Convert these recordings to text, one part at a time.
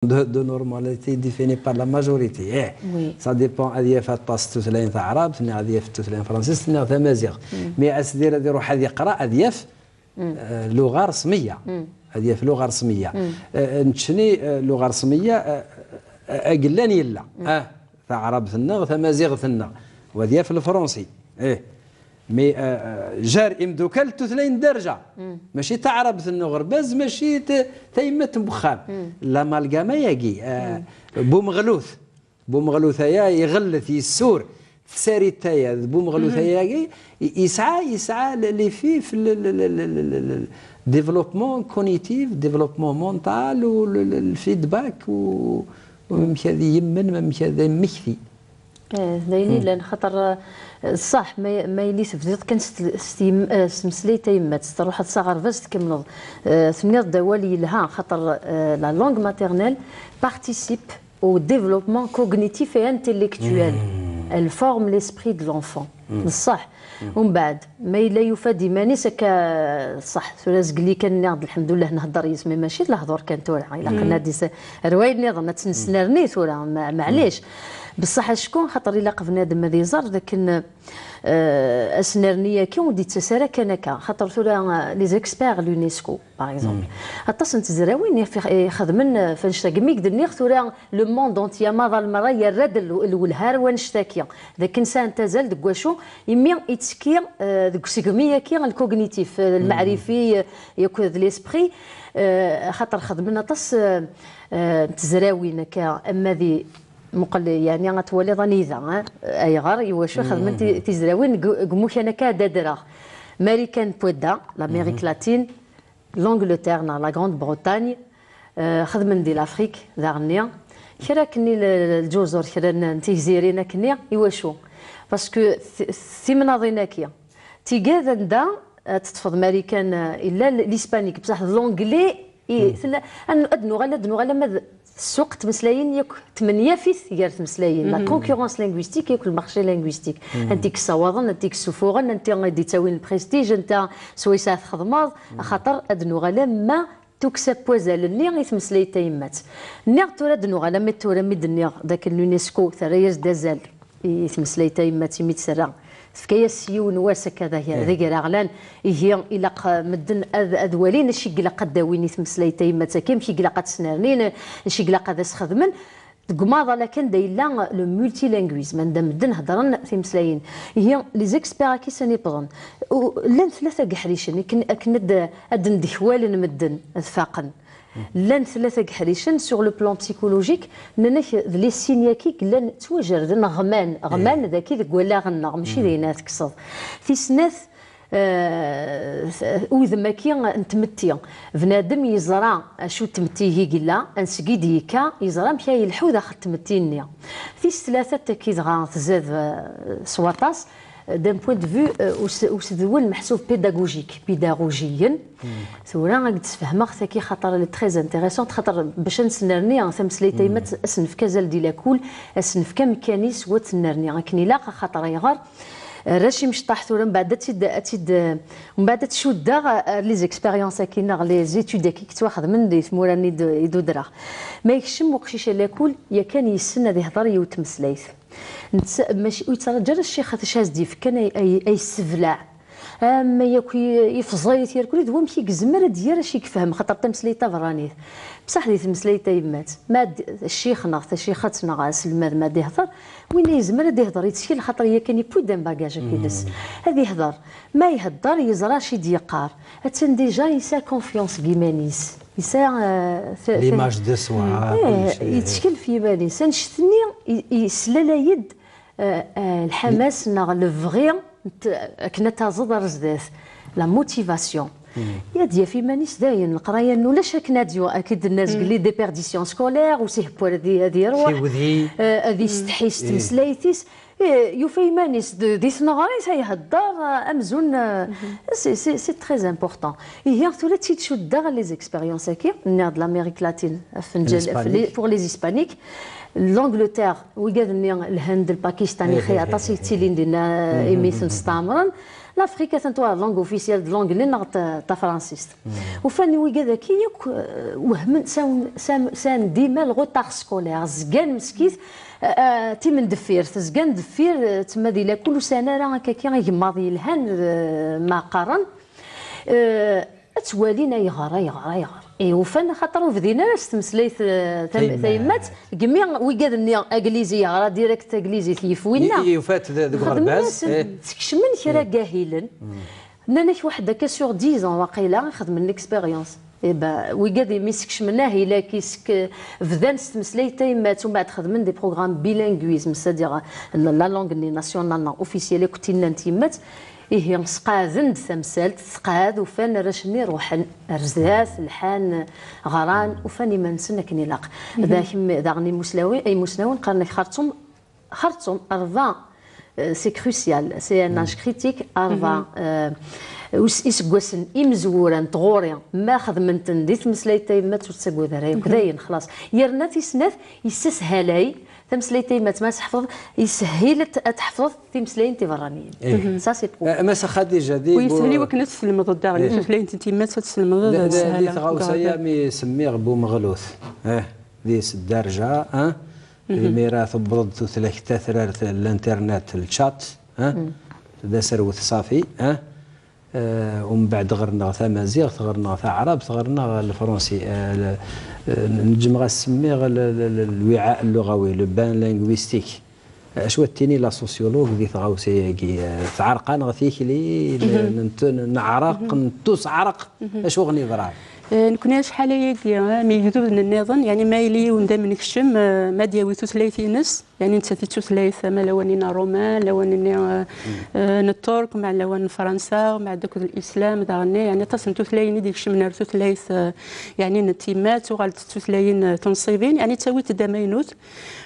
de normalité définie par la majorité. Oui. Ça dépend هذه فات باس تثلين تاع عرب ثاني هذه في تثلين فرنسي ثاني تمازيغ مي اسدير هذه يروح هذه يقرا هذه لغه رسميه هذه في لغه رسميه نتشني لغه رسميه اقلان يلا تاع عرب ثنا تمازيغ ثنا وهذه في الفرنسي مي جار امدوكال تثلين درجه ماشي تعرب ثنو غرباز ماشي تيمت بخام لا مالغاما ياكي بومغلوث يا يغلث يسور ساري تايا بومغلوث ياكي يسعى اللي فيه في ديفلوبمون كونيتيف ديفلوبمون مونتال والفيدباك ومشي يمن مشي مخفي دايني لان خاطر صح ما يليس بديت كان سمسلي تيمات تروح تصغر باش تكمل ثمانية دوالي لها خاطر لا لونغ ماتيرنيل بارتيسيب au développement cognitif et intellectuel. Elle forme l'esprit de l'enfant. صح ومن بعد ما الا يفاد مانيس صح ثلاث قلي كان ناض الحمد لله نهضر يسمي ماشي الهضور كان تورع الا قلنا دي روايد نظن تنسنرني تورع معليش بصح شكون خاطر الا قفنا دم هذه زر لكن اسنرنيه كي ودي تسارا كان كا خاطر ثورا لي زيكسبير لونيسكو باغ اكزومبل اتصن تزراوين يخدمن فنشتاقميك دنيا ثورا لو موند اونتيا ما ظل المرا يرد الولهار ونشتاكيا ذاك انسان تزال دكواشو يمي يتسكي دك سيغميه كي الكوغنيتيف المعرفي ياكو ليسبري خاطر خدمنا طس تزراوين كا اما ذي مقل يعني غتولي ظنيزه اي غار يواشو خدمت تزراوين قموش انا كادادرا ماريكان بودا لامريك لاتين لانجلتير لا غراند بريطانيا خدمن دي لافريك دارنيا كرا كني الجزر كرا تيزيرينا كني يواشو باسكو ثمناضينا كيا تيكاذا دا تتفض ماريكان الا الاسبانيك بصح لونجلي ادنو غالا السوق تمسلاين ياك 8 فيث يار تمسلاين لا كونكورونس لينغويستيك ياك المارشي لينغويستيك انت كصوادن انت كسفوغن انت غادي تاوين البريستيج انت سويسات خدمات خاطر ادنو غالا ما تكسب وزال النيغ يتمسلاي تايمات النيغ تورا دنو غالا مي تورا ميد النيغ ذاك اليونسكو ثرياز دازال يتمسلاي تايمات يميت سرا فكايا سيون واسا كذا هي ذيك راغلان هي الا مدن اذوالين شي قلا داويني تمسلاي تايمات كيم شي قلا تسنرنين شي قلا ذا سخدمن تقماضه لكن دايلا لو مولتي لينغويزم عندما مدن هضرن تمسلايين هي لي زيكسبير كي ساني بغن لان ثلاثه قحريشن كند ادن دحوال مدن فاقن لان ثلاثه قحريشن سور لو بلان بسيكولوجيك ننك لي سينياكي لان توجر غمان ذاكي ذك ولا غنغ ماشي دينا تكسض في سناث وذما كي نتمتي بنادم يزرع شو تمتي هي قلا انسكيديكا يزرع مشى يلحو داخل تمتينيا في ثلاثه كي دغا تزاد سواطاس دان بوين دو فيو وسدول محسوب بيداغوجيا ثورا غادي تفهمها ختاكي خاطر لي تري انتريسون خاطر باش نسنرني ثمسلي تيمات اسنف كازال ديال كول اسنف كميكانيس وتنرني غنكني لا خاطر يغار راشي مش طاح ثورا من بعد من بعد تشود لي زيكسبيريونس كاينه لي زيتود كي كتواخذ من دي موراني يدو درا ما يكشم وقشيش لاكل يا كان يسن هذه هضر يوتمسلايث ماشي يترجى الشيخ تشاز ديف كان اي سفلع اما ياكو يفزاي تير كل هو مشي كزمر ديال شي كفهم خاطر تمسلي تافرانيث بصح لي تمسلي تيمات ما الشيخنا الشيخاتنا غاس الماد ما يهضر وين يزمر يهضر يتشكل خاطر هي كان يبودن باكاج كيدس هذه يهضر ما يهضر يزرى شي ديقار اتن ديجا يسا كونفيونس كيمانيس يسا ليماج دو سوا يتشكل في بالي سنشتني يسلا يد الحماس نا لو فغي كنا تازد رزدات لا موتيفاسيون يا ديا في مانيس داين القرايه ولاش كنا ديو اكيد الناس قال لي دي بيرديسيون سكولير وسيهبوا هذه روح هذه استحيس تمسلايتيس يوفي مانيس دي ثنغاريس هيهضر امزون سي تري امبورطون هي ثلاث تشود داغ لي زيكسبيريونس كي ناد لامريك لاتين بور لي اسبانيك لانجلتير وقال الهند الباكستاني خي عطاسي تيلين دينا ايميث مستعمرا لافريكا تنتوها لونغ اوفيسيال لونغلي نغ تا فرانسيست وفاني وكذا كي وهم سان ديما الغوطاغ سكولير زكان مسكيت تي من دفير زكان دفير تما ديلا كل سنه راه هكاكي غيماض يلهان ما قارن توالينا يغرى اي وفانا خاطر بدينا نستمسليت تيمات كمي ويقادني انجليزي راه ديريكت انجليزي ثيفوينا يفات ذوك غرباز تكشمن كرا كاهلا انا واحد هكا سور 10 واقيلا خدم من اكسبيريونس ايبا ويقاد ميسكش مناه الا كيسك بدا نستمسلي تيمات ومن بعد خدمن دي بروغرام بيلينغويزم سادير لا لونغ ناسيونال اوفيسيال كنتينا تيمات إيه سقاذن تمثال تسقاذ وفان رشني روحن رزاز الحان غران وفاني ما نسنا كني لاق داغني مسلاوي اي مسلاون قالنا خرطوم 40 سي كروسيال سي ان اج كريتيك 40 يسقوسن امزورا تغوريا ما خدمنتن دي تمسليتي ما تسقو ذراي كداين خلاص يرنا تيسناف يسسهلاي تمسليتي ما تحفظ يسهل تحفظ تمسلين تيفرانيين سا سي بو ما خديجه دي ويسهلي وكنت تسلم ضد داغني تمسلين تيما تسلم ضد سهله غاوسيا مي سميغ بو مغلوث ديس الدرجه الميراث بضد ثلاث تاثير الانترنت الشات دا سروت صافي ومن بعد غرنا ثمازيغ غرنا عرب غرنا الفرنسي نجم غنسميه الوعاء اللغوي لو بان لينغويستيك اشوا التيني لا سوسيولوج دي ثغاوسي تعرقان غثيك لي نعرق نتوس عرق اشو غني ضرع نكون شحال هي مي يدوز النظام يعني مايلي وندم نكشم ما دياوي ثلاثينس يعني انت ثلاث ما لوانينا رومان لوانينا الترك مع لوان فرنسا مع دوك الاسلام داغني يعني تصن ثلاثين ديك شمنا ثلاث يعني نتيمات وغالت ثلاثين تنصيبين يعني تسويت دامينوت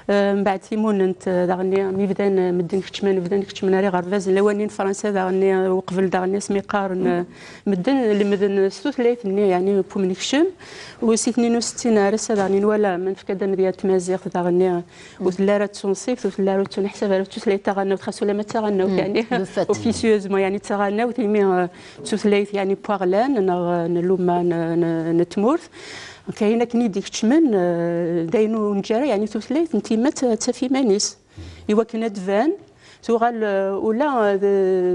من بعد تيمون انت داغني مي بدا مدن كتشمان بدا كتشمان ري غرفاز لوانين فرنسا داغني وقبل داغني سمي قارن مدن اللي مدن ثلاث يعني بوم نكشم و 62 راه داغني ولا من فكدا ديال تمازيغ داغني وثلاثه تنصيف وثلاثه تنحسب على ثلاثه تغنوا خاصو ما تغنوا يعني اوفيسيوزمون يعني تغنوا تيمي ثلاث يعني بوغلان نلوما نتمورث كاينه كني ديك تشمن داينو نجاري يعني ثلاث نتيمات تافي مانيس ايوا كنا دفان تغال ولا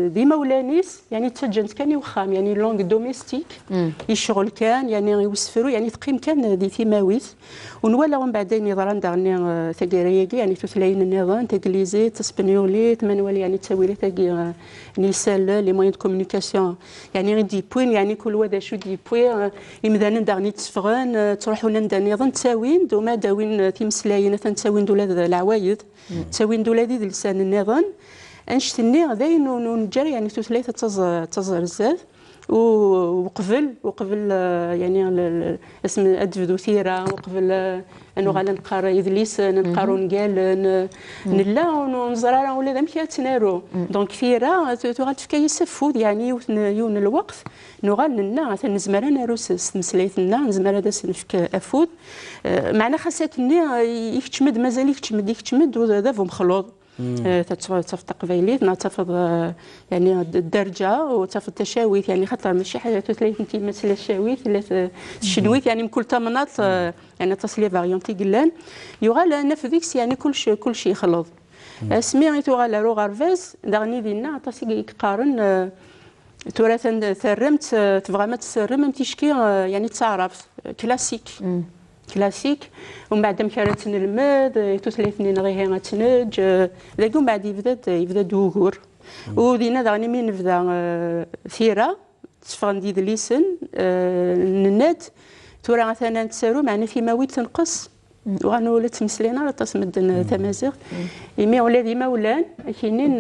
ديما ولانيس يعني تسجنت كان يوخام يعني لونغ دوميستيك يشغل كان يعني يوسفرو يعني تقيم كان دي ثيماويت ونولا ومن بعدين يضران داغني ثقيريكي يعني تثلاين النظام تانجليزي تسبانيولي تمانوال يعني تساويلي ثقي نيسال لي موين دو كومونيكاسيون يعني دي بوين يعني كل واحد شو دي بوين يمدان داغني تسفغان تروحوا لنا نظام تساوين دوما داوين تيمسلاين تساوين دولا العوايد تساوين دولا دي لسان النظام انشتني غادي نجري يعني ثلاثه تزر بزاف وقبل يعني اسم ادفدو ثيره وقبل انه غالا نقرا يدليس نقرا نقال نلا ونزرا ولا ذا مشات تنارو دونك ثيره غتفكا يسفود يعني يون الوقت نو غالنا نزمر انا روس مسليتنا نزمر هذا سنفك افود معنا خاصتني يكتمد مازال يكتمد وهذا مخلوط تتفق تقبيليت نتفض يعني الدرجه وتفض التشاويت يعني خاطر ماشي حاجه ثلاث انت مثل الشاويت ثلاث الشنويت يعني من كل تمناط يعني تصلي فاريونتي قلان يغال نفذيكس يعني كل شيء خلط سمي تغال رو غارفاز داغني دينا تصي يقارن تراثا ثرمت تبغى ما تسرم تيشكي يعني تعرف كلاسيك كلاسيك ومن بعد مشارات نلمد ثلاثين غير غتنج ذاك ومن بعد يبدا دوغور ودينا داغني من نبدا ثيره تفغن ديد ليسن النت تورا مثلا تسارو معنا في مويت تنقص وغنو ولا تمسلينا راه تصمد تمازيغ يمي ولا ديما ولان كاينين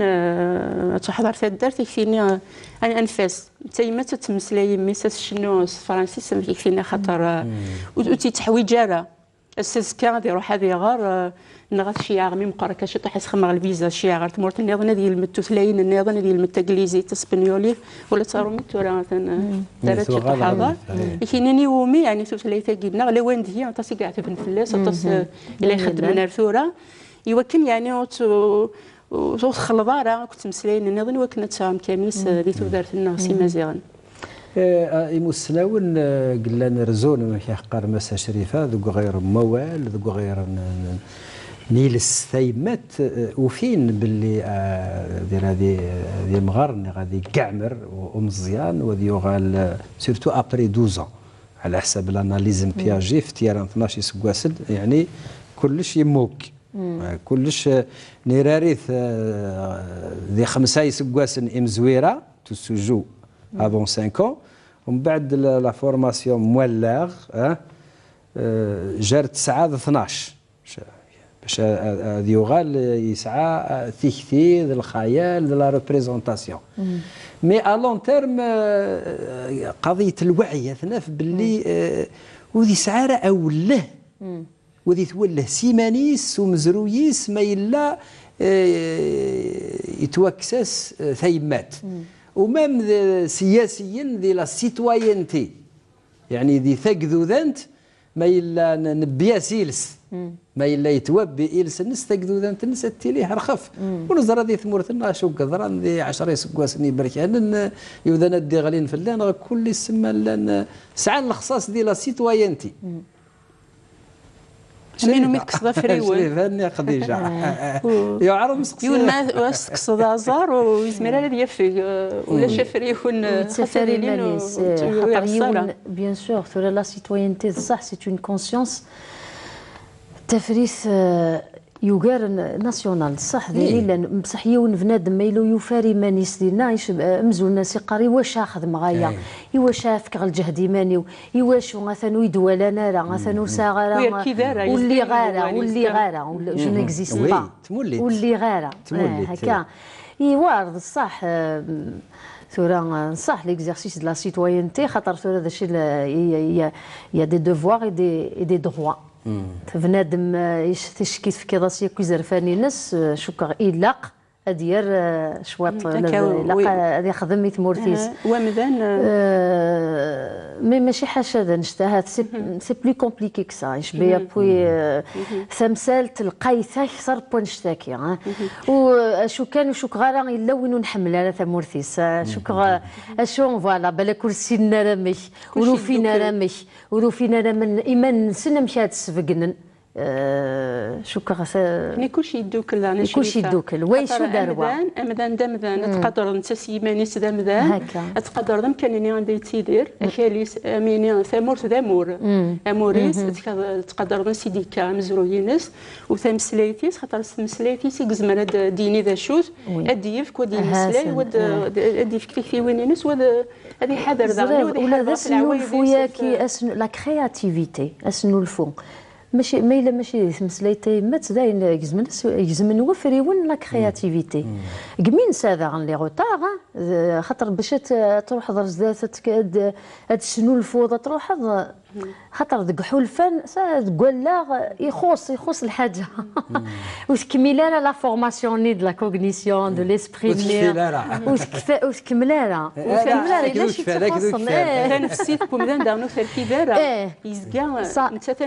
تحضر في الدار تكفيني انفاس تيما تتمسلي يمي شنو فرنسيس يكفينا خاطر وتي تحويجاره السكان دي روح هذه غار نغث شي عامي مقركه شي طيح خمر الفيزا شي غار تمرت النظام ديال المتثلين النظام ديال الانجليزي تسبانيولي ولا ترومي تورا دارت شي حاضر كاينين يومي يعني ثلاثه جبنا ولا وين هي تاسي قاعده في الفلاس تاس اللي خدمنا الثوره يوكل يعني وخلضاره كنت مسلاين نظن وكنا تشام كاميس دي تودارتنا سي مزيغن يمسناون قلنا نرزون ما كيحقر مسا شريفه ذوك غير موال ذوك غير نيل السيمات وفين باللي دير هذه مغرن غادي كعمر ومزيان وذي يغال سيرتو ابري 12 على حسب الاناليزم بياجي في تيران 12 سكواسل يعني كلش يموك كلش نيراريث ذي 5 سكواسن امزويره تسجو افون 5 ans ومن بعد لا فورماسيون مولاغ جار 9 12 باش يغال يسعى تيكتي الخيال لا ريبريزونطاسيون مي ا لون تيرم قضيه الوعي ثناف باللي وذي سعاره اوله وذي توله سيمانيس ومزرويس ما يلا يتوكسس ثيمات ومام سياسيا ذي لا سيتواينتي يعني ذي ثقذو ذنت ما يلا نبيا سيلس ما يلا يتوبي إلس الناس ثقذو ذنت الناس التيليه رخف ونزر ذي ثمورتنا شو قدران ذي 10 سكواسني بركان يوذن الدي غالين في اللان كل السما لان ساعة الخصاص ذي لا سيتواينتي منو ميكس فريون فاني خديجه يا عرب مسقسي يقول ما سقصد ازار ويزمر على يفري ولا شفريون تفريلين خاطر بيان سور ثورة لا سيتوينتي صح سي اون كونسيونس تفريث يوغار ناسيونال صح ديالي لان بصح يون بنادم مايلو يفاري مانيس ديالنا مزول ناس قاري واش اخذ معايا واش فكر الجهد ماني واش غاثانو يدوال انا راه غاثانو ساغره واللي غاره واللي غاره جو نيكزيست با واللي غاره هكا يوارد صح ثورة صح ليكزارسيس دو لا سيتوينتي خاطر ثورة هذا الشيء يا دي دوفوار اي دي دروا بنادم تشكيت في كراسيه كيزرفاني ناس شكر إلاق أدير شواط هذا يخدم يتمورتيز ومذان مي ماشي حاجه نشتهى سي بلو كومبليكي كسا يشبيه بوي ثمثال تلقايثه اكثر بو نشتاكي وشو كان وشو غارا الا وين نحمل على ثمورتيس شكرا اشو فوالا بلا كرسي رامي ولو فينا رامي ولو فينا رامي ايمان سنه مشات سفقنا شكرا كلشي يدوكل كلشي يدوكل وي شو داروا امدان دمدان تقدر انت سيماني دمدان تقدر دم كان عندي تيدير كاليس اميني ثمورت دامور اموريس تقدر سيديكا مزروينس وثمسليتيس خاطر مسليتيس يقزمر ديني ذا شوز اديف ودي مسلاي ود اديف في وينينس ود هذه حذر ذا ولا ذا سنولفو ياكي لا كرياتيفيتي اسنولفو ماشي ميلا ماشي مسليتي مات داين يجزمن وفريون لا كرياتيفيتي قمين ساذا عن لي غوتار خاطر باش تروح درزات هاد شنو الفوضى تروح خاطر ذك حلفان تقول لا يخص الحاجه وتكمل لا فورماسيون ني دو لا كوغنيسيون دو ليسبري وتكمل لا علاش تنفسيت كومدان دارنو في الكبيره يزكا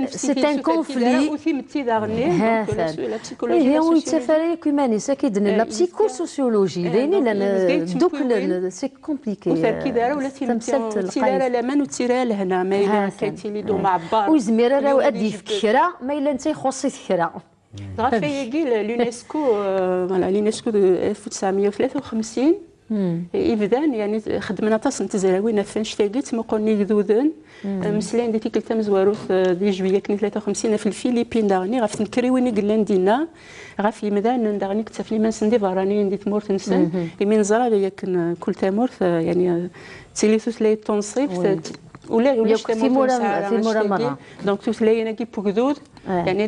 سي ان كونفلي وثيمتي دارني لا بسيكولوجي هي تفاري كيماني ساكيدن لا بسيكو سوسيولوجي دايني لان دوك سي كومبليكي وثيركي ولا تيمتي لمن وتيرا لهنا ما كايتي دو معبر وزميره راه ادي في كرا ما الا انت يخصي كرا غافي يقيل اليونسكو فوالا اليونسكو 1953 إذن يعني خدمنا تصن تزراوينا فنش تاقيت مقولني ذوذن مسلين دي تيكل تمزواروث دي جوية كني 53 في الفلبين داغني غاف تنكري وين قلان دينا غاف يمدان داغني كتفلي ما سندي فاراني ندي تمورت نسان يمين زرا ياك كل تمورت يعني تيليثوث لي تنصيف ولا في مورا مرة دونك توثلاينا كي بوكدود يعني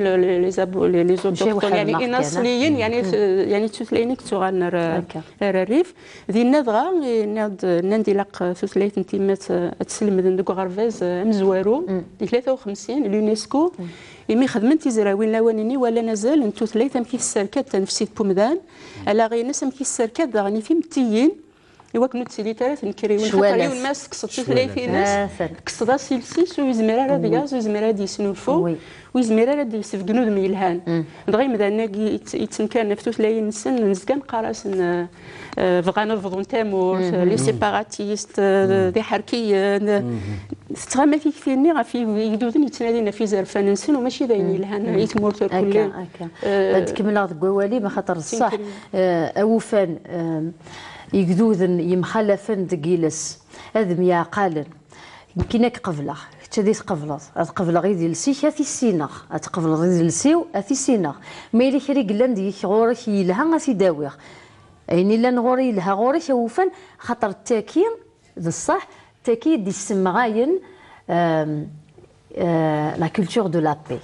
لي زوتوكتون يعني الاصليين يعني توثلاينا كتوغان الريف ذي النضغه نندلق توثلايت نتيمات تسلم ذندك غرفاز مزوارو دي 53 اليونسكو يمي خدمت زراوين لوانيني ولا نزال انتو ثلاثه كي السركات تنفسيت بومدان على غير ناس كي السركات داغني في متيين إوا كنت تسيلي ثلاث نكريون خاطر الناس قصت ثلاثين ناس قصدا سيلسيس ويزمر على دياز ويزمر على يسنولفو ويزمر على يسفقنو دم يلهان دغيا مدانا يتمكن نفتو ثلاثين سن نزكان قراسن بغا نرفضون تامور لي سيباراتيست دي حركيين تغامل في كثيرني غافي يدودن يتنادينا في زرفان نسن وماشي داين يلهان يتمورتو كل تكمل هذا القوالي ما خاطر الصح اوفان يقدوذن يمخلفن دقيلس هذا ميا قالن يمكنك قبله تدي تقبلض تقبل غير ديال السيخ في السيناغ تقبل غير ديال السيو في السيناغ ما إلا كري قلان ديك غورك يلها في داويغ يعني لا نغوري لها غوري اوفان خاطر التاكين ذا الصح التاكيد دي السمغاين لا كولتور دو لا بي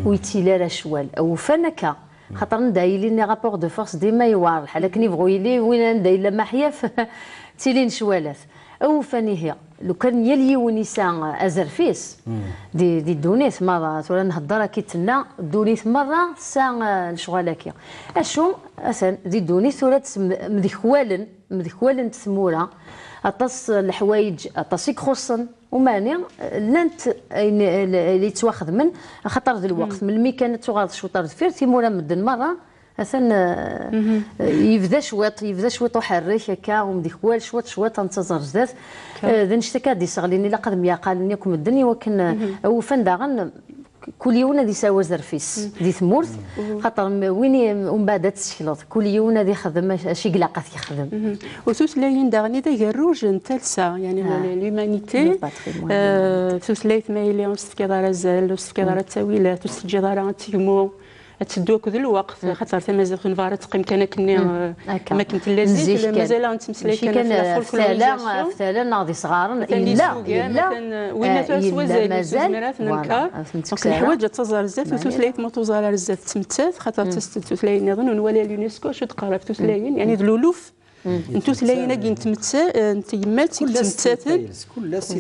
ويتيلا لا شوال اوفانكا خاطر نداي لي رابور دو فورس ديما يوار بحال كني بغوا يلي وين نداي لا محياف تيلين شوالات او فاني هي لو كان يلي ونساء ازرفيس دي دونيت مره ولا نهضر كيتنا دونيت مره ساعه الشغالاكي اشو اسن دي دونيت ولا مدخوالن تسموره اطاس الحوايج اطاس يخصن وماني لانت اللي تواخذ من خطر ذا الوقت من المي كانت تغاض شوطار فير تيمورا مدن مره مثلا يبدا شويط وحريك هكا ومديكوال شويط انتظر جداد ذا نشتكى دي صغليني لا قدم يا قال لكم الدنيا وكن وفن داغن كل يوم دي ساوا زرفيس دي ثمورت خاطر وين ومن بعد تشكلط كل يوم دي خدم شي قلاقه يخدم وتوسلاين داغني دا الروج نتلسا يعني لومانيتي توسلايت مايلي وستفكي زال وستفكي التاويلات وستفكي تيمو تدوك ذا الوقت خاطر تمازال نفار تقيم كان كني ما كنت لازم مازال نتمسلي كان فتالا ناضي صغار الا وين تسوى زاد ننكر الحوايج تزار بزاف وتسلايت ما تزار بزاف تمتات خاطر تسلاين نظن ونولي اليونسكو شو تقرب تسلاين يعني ذلولوف انتو تلاين كي نتمتات انت يمات تمتات